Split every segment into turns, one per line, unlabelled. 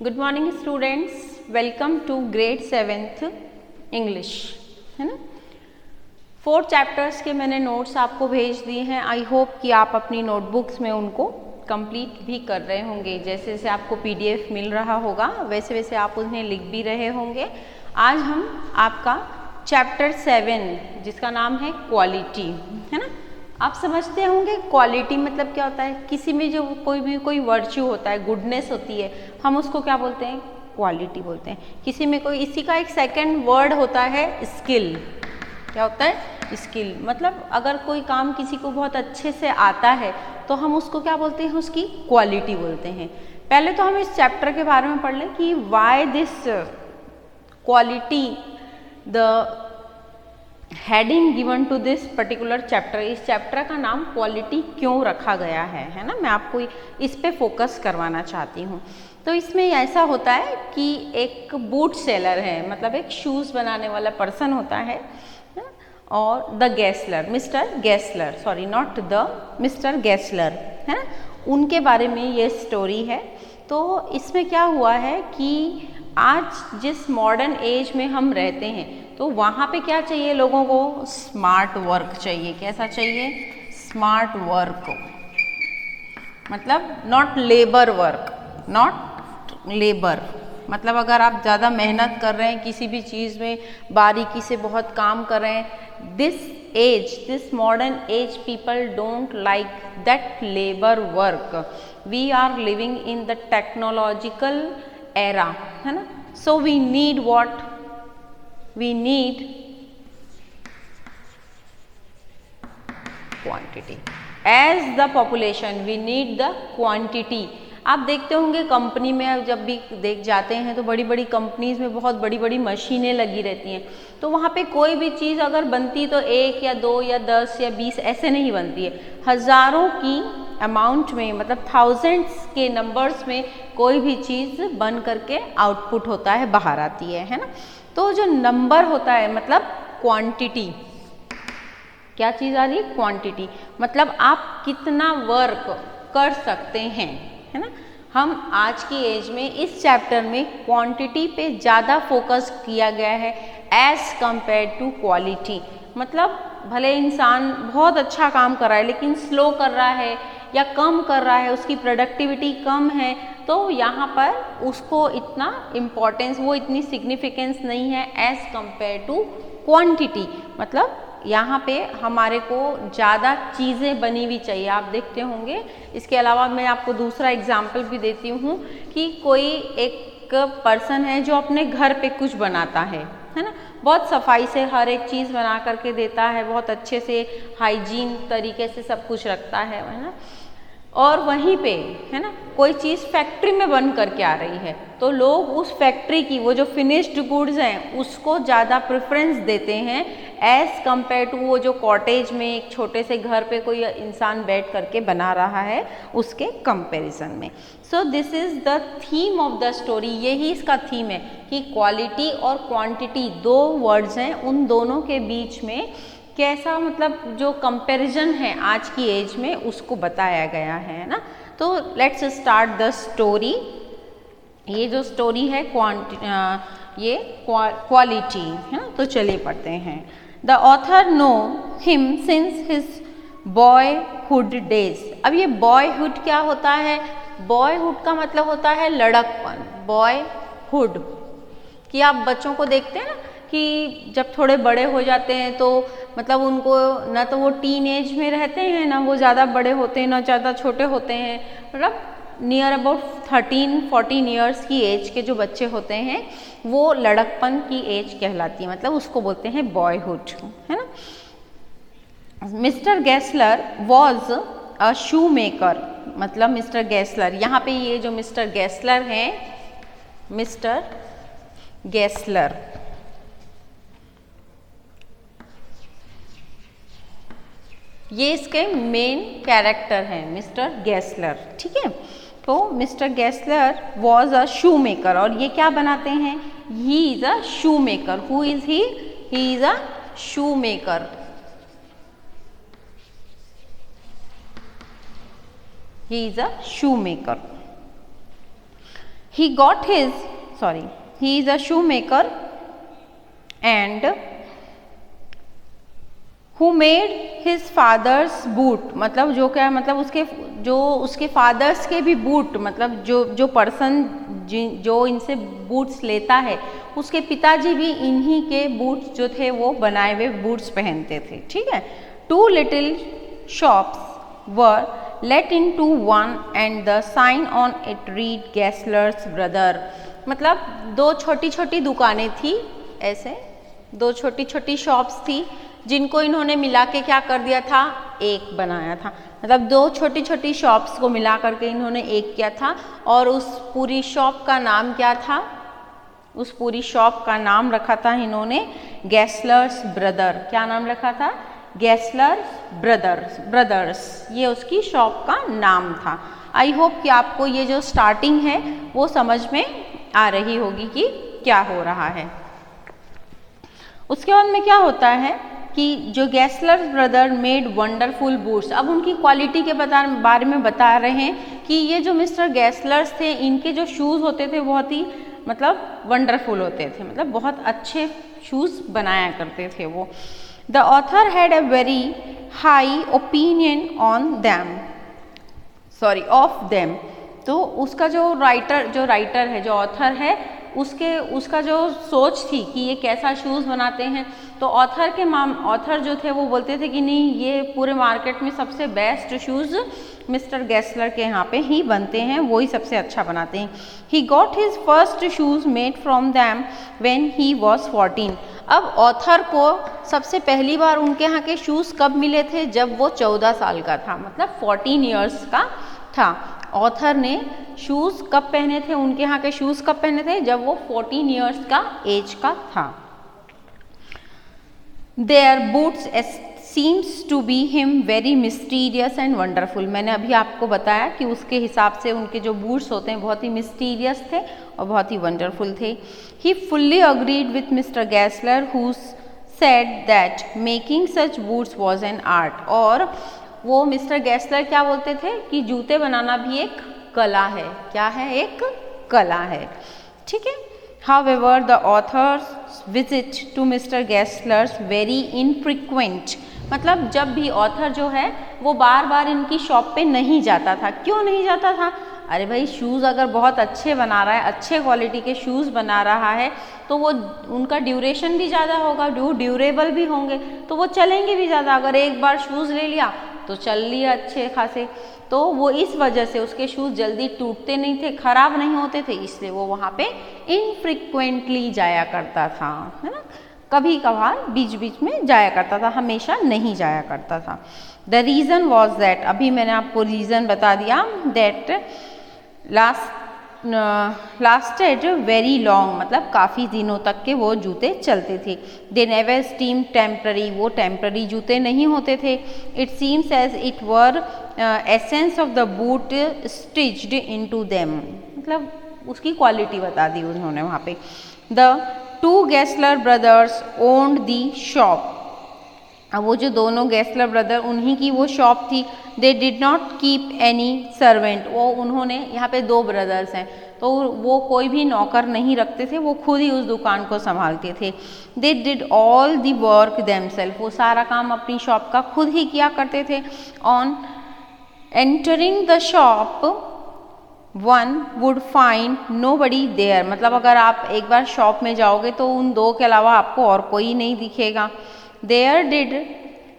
Good morning students, welcome to grade 7th English, है ना। 4 chapters के मैंने नोट्स आपको भेज दिए हैं। आई होप कि आप अपनी नोटबुक्स में उनको कंप्लीट भी कर रहे होंगे। जैसे जैसे आपको पीडीएफ मिल रहा होगा वैसे वैसे आप उन्हें लिख भी रहे होंगे। आज हम आपका चैप्टर 7 जिसका नाम है क्वालिटी, है ना। आप समझते होंगे क्वालिटी मतलब क्या होता है। किसी में जो कोई वर्च्यू होता है, गुडनेस होती है, हम उसको क्या बोलते हैं, क्वालिटी बोलते हैं। किसी में कोई, इसी का एक सेकंड वर्ड होता है स्किल। क्या होता है, स्किल। मतलब अगर कोई काम किसी को बहुत अच्छे से आता है तो हम उसको क्या बोलते हैं, उसकी क्वालिटी बोलते हैं। पहले तो हम इस चैप्टर के बारे में पढ़ लें कि why this quality, the heading given to this particular chapter. इस चैप्टर का नाम क्वालिटी क्यों रखा गया है ना। मैं आपको इस पे फोकस करवाना चाहती हूँ। तो इसमें ऐसा होता है कि एक बूट सेलर है, मतलब एक शूज़ बनाने वाला पर्सन होता है, और the Gassler, mister Gassler, sorry not the, mister Gassler, है ना। उनके बारे में ये स्टोरी है। तो इसमें क्या हुआ है कि आज जिस मॉडर्न एज में हम रहते हैं तो वहाँ पे क्या चाहिए लोगों को, स्मार्ट वर्क चाहिए। कैसा चाहिए, स्मार्ट वर्क, मतलब not labour work, not labour. मतलब अगर आप ज़्यादा मेहनत कर रहे हैं किसी भी चीज़ में, बारीकी से बहुत काम कर रहे हैं, this modern age people don't like that labour work. We are living in the technological era, है ना। So we need what, we need quantity as the population, we need the quantity. आप देखते होंगे कंपनी में जब भी देख जाते हैं तो बड़ी बड़ी कंपनीज में बहुत बड़ी बड़ी मशीनें लगी रहती हैं। तो वहाँ पे कोई भी चीज़ अगर बनती तो 1 या 2 या 10 या 20 ऐसे नहीं बनती है, हज़ारों की अमाउंट में, मतलब थाउजेंड्स के नंबर्स में कोई भी चीज़ बन करके आउटपुट होता है, बाहर आती है ना। तो जो नंबर होता है मतलब क्वांटिटी, क्या चीज़ आ रही है, क्वांटिटी, मतलब आप कितना वर्क कर सकते हैं, है ना। हम आज की एज में इस चैप्टर में क्वांटिटी पे ज़्यादा फोकस किया गया है एज कंपेयर टू क्वालिटी। मतलब भले इंसान बहुत अच्छा काम कर रहा है लेकिन स्लो कर रहा है या कम कर रहा है, उसकी प्रोडक्टिविटी कम है, तो यहाँ पर उसको इतना इम्पोर्टेंस, वो इतनी सिग्निफिकेंस नहीं है एज कंपेयर टू क्वांटिटी। मतलब यहाँ पे हमारे को ज़्यादा चीज़ें बनी हुई चाहिए, आप देखते होंगे। इसके अलावा मैं आपको दूसरा एग्जाम्पल भी देती हूँ कि कोई एक पर्सन है जो अपने घर पे कुछ बनाता है ना, बहुत सफाई से हर एक चीज़ बना करके देता है, बहुत अच्छे से हाइजीन तरीके से सब कुछ रखता है ना। और वहीं पे, है ना, कोई चीज़ फैक्ट्री में बन करके आ रही है तो लोग उस फैक्ट्री की वो जो फिनिश्ड गुड्स हैं उसको ज़्यादा प्रेफरेंस देते हैं एज कंपेयर टू वो जो कॉटेज में एक छोटे से घर पे कोई इंसान बैठ करके बना रहा है उसके कंपैरिजन में। So this is the theme of the story. यही इसका थीम है कि क्वालिटी और क्वांटिटी दो वर्ड्स हैं, उन दोनों के बीच में कैसा, मतलब जो कंपैरिजन है आज की एज में उसको बताया गया है ना। तो लेट्स स्टार्ट द स्टोरी। ये जो स्टोरी है ये क्वालिटी है ना, तो चलिए पढ़ते हैं। The author know him since his boyhood days. अब ये बॉयहुड क्या होता है, बॉयहुड का मतलब होता है लड़कपन, बॉयहुड। कि आप बच्चों को देखते हैं ना कि जब थोड़े बड़े हो जाते हैं तो मतलब उनको ना तो वो टीन एज में रहते हैं, ना वो ज़्यादा बड़े होते हैं, ना ज़्यादा छोटे होते हैं। मतलब नियर अबाउट 13-14 ईयर्स की एज के जो बच्चे होते हैं वो लड़कपन की एज कहलाती है, मतलब उसको बोलते हैं बॉयहुड, है ना। Mister Gessler was a shoe maker. मतलब मिस्टर गैसलर, यहाँ पे ये जो मिस्टर गैसलर हैं, मिस्टर गैसलर, ये इसके मेन कैरेक्टर हैं, मिस्टर गैसलर, ठीक है। तो mister Gessler was a shoe maker, और ये क्या बनाते हैं, he is a shoe maker. Who is he is a shoe maker. He is a shoe maker. he got his sorry he is a shoemaker and who made his father's boot, मतलब जो क्या मतलब उसके fathers के भी boot, मतलब जो person जो इनसे बूट्स लेता है उसके पिताजी भी इन्हीं के बूट्स जो थे वो बनाए हुए बूट्स पहनते थे, ठीक है। 2 little shops were let into one and the sign on it read Gessler's brother, मतलब 2 छोटी छोटी दुकानें थी, ऐसे 2 छोटी छोटी शॉप्स थी जिनको इन्होंने मिला के क्या कर दिया था, एक बनाया था। मतलब 2 छोटी छोटी शॉप्स को मिला करके इन्होंने एक किया था और उस पूरी शॉप का नाम क्या था, उस पूरी शॉप का नाम रखा था इन्होंने गैसलर्स ब्रदर। क्या नाम रखा था, गैसलर्स ब्रदर्स, ये उसकी शॉप का नाम था। आई होप कि आपको ये जो स्टार्टिंग है वो समझ में आ रही होगी कि क्या हो रहा है। उसके बाद में क्या होता है कि जो गैसलर ब्रदर मेड वंडरफुल बूट्स, अब उनकी क्वालिटी के बारे में बता रहे हैं कि ये जो मिस्टर गैसलर्स थे इनके जो शूज़ होते थे बहुत ही मतलब वंडरफुल होते थे, मतलब बहुत अच्छे शूज़ बनाया करते थे वो। The author had a very high opinion on them of them, तो उसका जो राइटर है, जो ऑथर है, उसका जो सोच थी कि ये कैसा शूज़ बनाते हैं, तो ऑथर जो थे वो बोलते थे कि नहीं, ये पूरे मार्केट में सबसे बेस्ट शूज़ मिस्टर गैसलर के यहाँ पे ही बनते हैं, वो ही सबसे अच्छा बनाते हैं। He got his first shoes made from them when he was 14। अब ऑथर को सबसे पहली बार उनके यहाँ के शूज़ कब मिले थे, जब वो 14 साल का था, मतलब 14 ईयर्स का था। ऑथर ने शूज़ कब पहने थे, उनके यहाँ के शूज़ कब पहने थे, जब वो 14 ईयर्स का एज का था। Their boots seems to be him very mysterious and wonderful। मैंने अभी आपको बताया कि उसके हिसाब से उनके जो बूट्स होते हैं बहुत ही मिस्टीरियस थे और बहुत ही वंडरफुल थे। He fully agreed with Mr. Gessler who said that making such boots was an art। और वो मिस्टर गैसलर क्या बोलते थे कि जूते बनाना भी एक कला है। क्या है, एक कला है, ठीक है। However, the author's visit to Mr. Gessler's very infrequent, मतलब जब भी ऑथर जो है वो बार बार इनकी शॉप पे नहीं जाता था। क्यों नहीं जाता था, अरे भाई शूज़ अगर बहुत अच्छे बना रहा है, अच्छे क्वालिटी के शूज़ बना रहा है, तो वो उनका ड्यूरेशन भी ज़्यादा होगा, ड्यूरेबल भी होंगे, तो वो चलेंगे भी ज़्यादा। अगर एक बार शूज़ ले लिया तो चल लिया अच्छे खासे, तो वो इस वजह से उसके शूज़ जल्दी टूटते नहीं थे, ख़राब नहीं होते थे, इसलिए वो वहाँ पे इनफ्रिक्वेंटली जाया करता था, है ना, कभी कभार बीच बीच में जाया करता था, हमेशा नहीं जाया करता था। द रीज़न वॉज दैट, अभी मैंने आपको रीज़न बता दिया, दैट लास्टेड वेरी लॉन्ग, मतलब काफ़ी दिनों तक के वो जूते चलते थे। दे नेवर स्टीम टेम्पररी, वो टेम्पररी जूते नहीं होते थे। It seems as it were essence of the boot stitched into them, मतलब उसकी क्वालिटी बता दी उन्होंने वहाँ पे। The 2 Gessler brothers owned the shop, अब वो जो दोनों गैसलर ब्रदर उन्हीं की वो शॉप थी। They did not keep any servant, वो उन्होंने, यहाँ पे 2 ब्रदर्स हैं तो वो कोई भी नौकर नहीं रखते थे, वो खुद ही उस दुकान को संभालते थे। They did all the work themself, वो सारा काम अपनी शॉप का खुद ही किया करते थे। On entering the shop one would find nobody there, मतलब अगर आप एक बार शॉप में जाओगे तो उन 2 के अलावा आपको और कोई नहीं दिखेगा।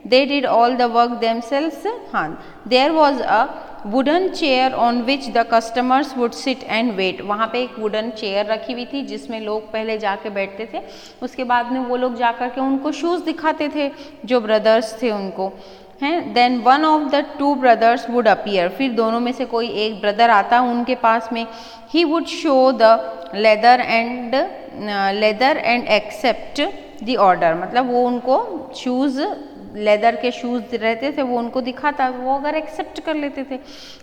They did all the work themselves। हाँ, there was a wooden chair on which the customers would sit and wait। वहाँ पे एक वुडन चेयर रखी हुई थी जिसमें लोग पहले जाके बैठते थे, उसके बाद में वो लोग जाकर के उनको शूज़ दिखाते थे जो ब्रदर्स थे उनको, हैं। Then one of the 2 brothers would appear, फिर दोनों में से कोई एक ब्रदर आता उनके पास में। He would show the leather and accept the order, मतलब वो उनको शूज़, लेदर के शूज़ रहते थे वो उनको दिखाता, वो अगर एक्सेप्ट कर लेते थे।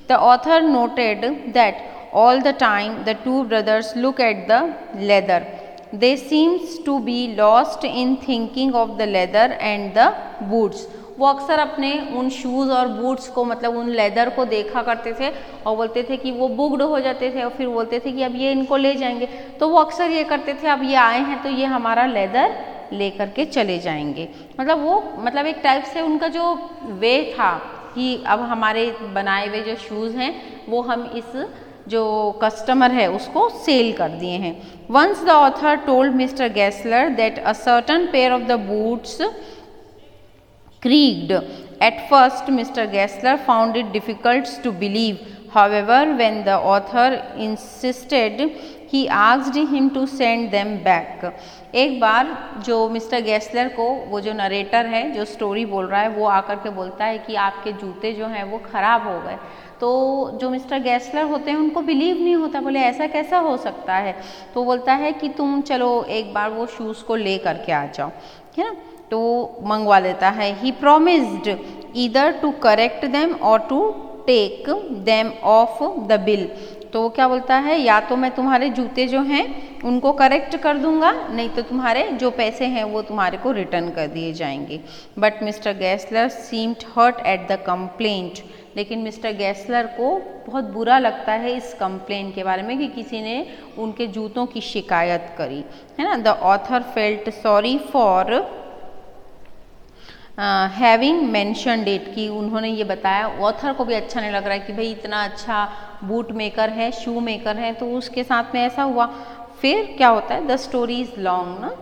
The author noted that all the time the 2 brothers look at the leather, they seems to be lost in thinking of the leather and the boots. वो अक्सर अपने उन शूज़ और बूट्स को मतलब उन लेदर को देखा करते थे और बोलते थे कि वो बुक्ड हो जाते थे और फिर बोलते थे कि अब ये इनको ले जाएंगे। तो वो अक्सर ये करते थे, अब ये आए हैं तो ये हमारा लेदर ले करके चले जाएंगे। मतलब वो मतलब एक टाइप से उनका जो वे था कि अब हमारे बनाए हुए जो शूज़ हैं वो हम इस जो कस्टमर है उसको सेल कर दिए हैं। Once the author told mister Gessler that a certain pair of the boots creaked. At first, Mr. Gessler found it difficult to believe. However, when the author insisted, he asked him to send them back. एक बार जो mister Gessler को वो जो narrator है जो story बोल रहा है वो आकर के बोलता है कि आपके जूते जो हैं वो ख़राब हो गए। तो जो मिस्टर गेस्लर होते हैं उनको बिलीव नहीं होता, बोले ऐसा कैसा हो सकता है। तो बोलता है कि तुम चलो एक बार वो शूज़ को ले करके आ जाओ, है ना। तो मंगवा लेता है। He promised either to correct them और to take them off the bill. तो वो क्या बोलता है, या तो मैं तुम्हारे जूते जो हैं उनको करेक्ट कर दूंगा, नहीं तो तुम्हारे जो पैसे हैं वो तुम्हारे को रिटर्न कर दिए जाएंगे। But mister Gessler seemed hurt at the complaint. लेकिन मिस्टर गेस्लर को बहुत बुरा लगता है इस कंप्लेंट के बारे में कि किसी ने उनके जूतों की शिकायत करी, है ना। The author felt sorry for having mentioned it, कि उन्होंने ये बताया। ऑथर को भी अच्छा नहीं लग रहा है कि भाई इतना अच्छा बूट मेकर है, शू मेकर है, तो उसके साथ में ऐसा हुआ। फिर क्या होता है, द स्टोरी इज लॉन्ग ना।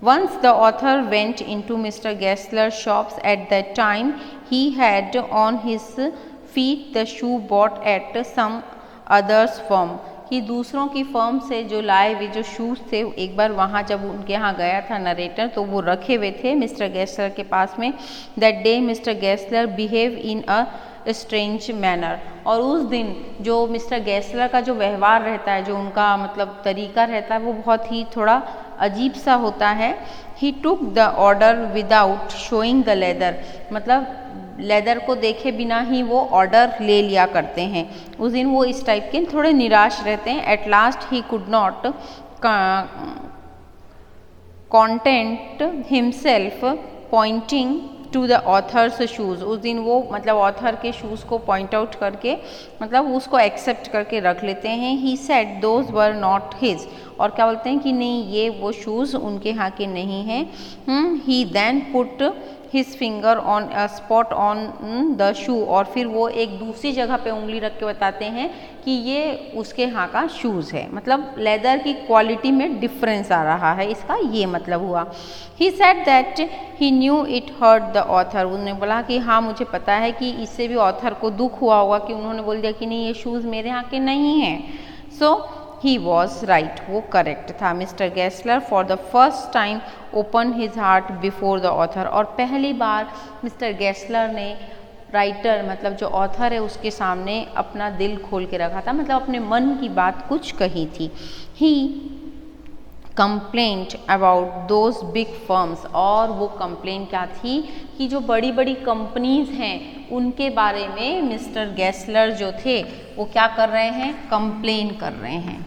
Once the author went into mister Gessler shops at that time he had on his feet the shoe bought at some others firm, कि दूसरों की फर्म से जो लाए हुए जो शूज़ थे एक बार वहाँ जब उनके यहाँ गया था नरेटर तो वो रखे हुए थे मिस्टर गेस्लर के पास में। That day mister Gessler behave in a strange manner, और उस दिन जो मिस्टर गेस्लर का जो व्यवहार रहता है, जो उनका मतलब तरीका रहता है वो बहुत ही थोड़ा अजीब सा होता है। He took the order without showing the leather, मतलब लेदर को देखे बिना ही वो ऑर्डर ले लिया करते हैं। उस दिन वो इस टाइप के थोड़े निराश रहते हैं। At last he could not content himself pointing to the author's shoes. उस दिन वो मतलब ऑथर के शूज़ को पॉइंट आउट करके मतलब उसको एक्सेप्ट करके रख लेते हैं। He said those were not his, और क्या बोलते हैं कि नहीं ये वो शूज़ उनके यहाँ के नहीं हैं। He then put his finger on a spot on the shoe, और फिर वो एक दूसरी जगह पे उंगली रख के बताते हैं कि ये उसके यहाँ का शूज़ है, मतलब लेदर की क्वालिटी में डिफरेंस आ रहा है, इसका ये मतलब हुआ। He said that he knew it hurt the author, उन्होंने बोला कि हाँ मुझे पता है कि इससे भी ऑथर को दुख हुआ होगा कि उन्होंने बोल दिया कि नहीं ये शूज़ मेरे यहाँ के नहीं हैं। सो ही वॉज राइट, वो करेक्ट था। Mister Gessler for the first time open his heart before the author, और पहली बार मिस्टर गेस्लर ने राइटर मतलब जो ऑथर है उसके सामने अपना दिल खोल के रखा था, मतलब अपने मन की बात कुछ कही थी। He complaint about those big firms, और वो कंप्लेंट क्या थी कि जो बड़ी बड़ी कंपनीज हैं उनके बारे में मिस्टर गेस्लर जो थे वो क्या कर रहे हैं, कंप्लेन कर रहे हैं।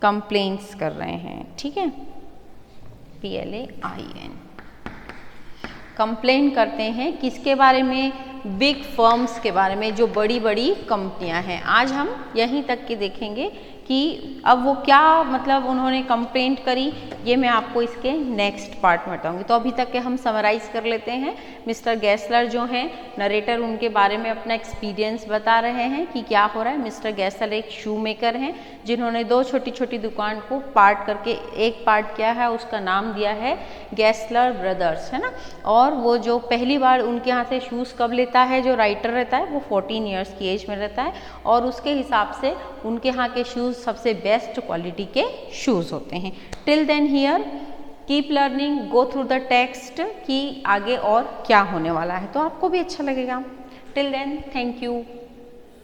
कंप्लेंट्स कर रहे हैं, ठीक है, PLAIN। कंप्लेन करते हैं किसके बारे में, बिग फर्म्स के बारे में, जो बड़ी बड़ी कंपनियां हैं। आज हम यहीं तक के देखेंगे कि अब वो क्या मतलब उन्होंने कंप्लेंट करी, ये मैं आपको इसके नेक्स्ट पार्ट में बताऊंगी। तो अभी तक के हम समराइज कर लेते हैं। मिस्टर गेस्लर जो हैं नरेटर, उनके बारे में अपना एक्सपीरियंस बता रहे हैं कि क्या हो रहा है। मिस्टर गेस्लर एक शू मेकर हैं जिन्होंने दो छोटी छोटी दुकान को पार्ट करके एक पार्ट किया है, उसका नाम दिया है गेस्लर ब्रदर्स, है ना। और वो जो पहली बार उनके यहाँ से शूज़ कब लेता है, जो राइटर रहता है वो 14 ईयर्स की एज में रहता है, और उसके हिसाब से उनके यहाँ के शूज़ सबसे बेस्ट क्वालिटी के शूज़ होते हैं। Till then here keep learning, go through the text कि आगे और क्या होने वाला है, तो आपको भी अच्छा लगेगा। Till then thank you.